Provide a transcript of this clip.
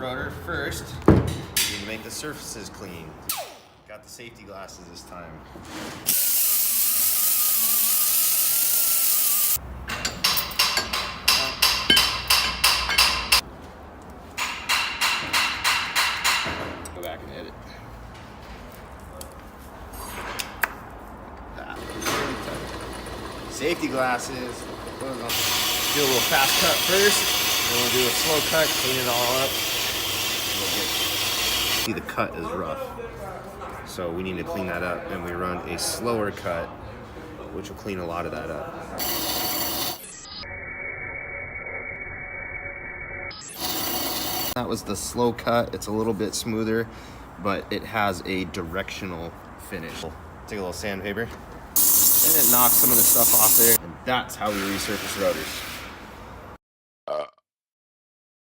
rotor, first, you need to make the surfaces clean. Got the safety glasses this time. Go back and hit it. Safety glasses. Do a little fast cut first. Then we'll do a slow cut, clean it all up. See, the cut is rough, so we need to clean that up, and we run a slower cut, which will clean a lot of that up. That was the slow cut. It's a little bit smoother, but it has a directional finish. Take a little sandpaper, and it knocks some of the stuff off there, and that's how we resurface rotors.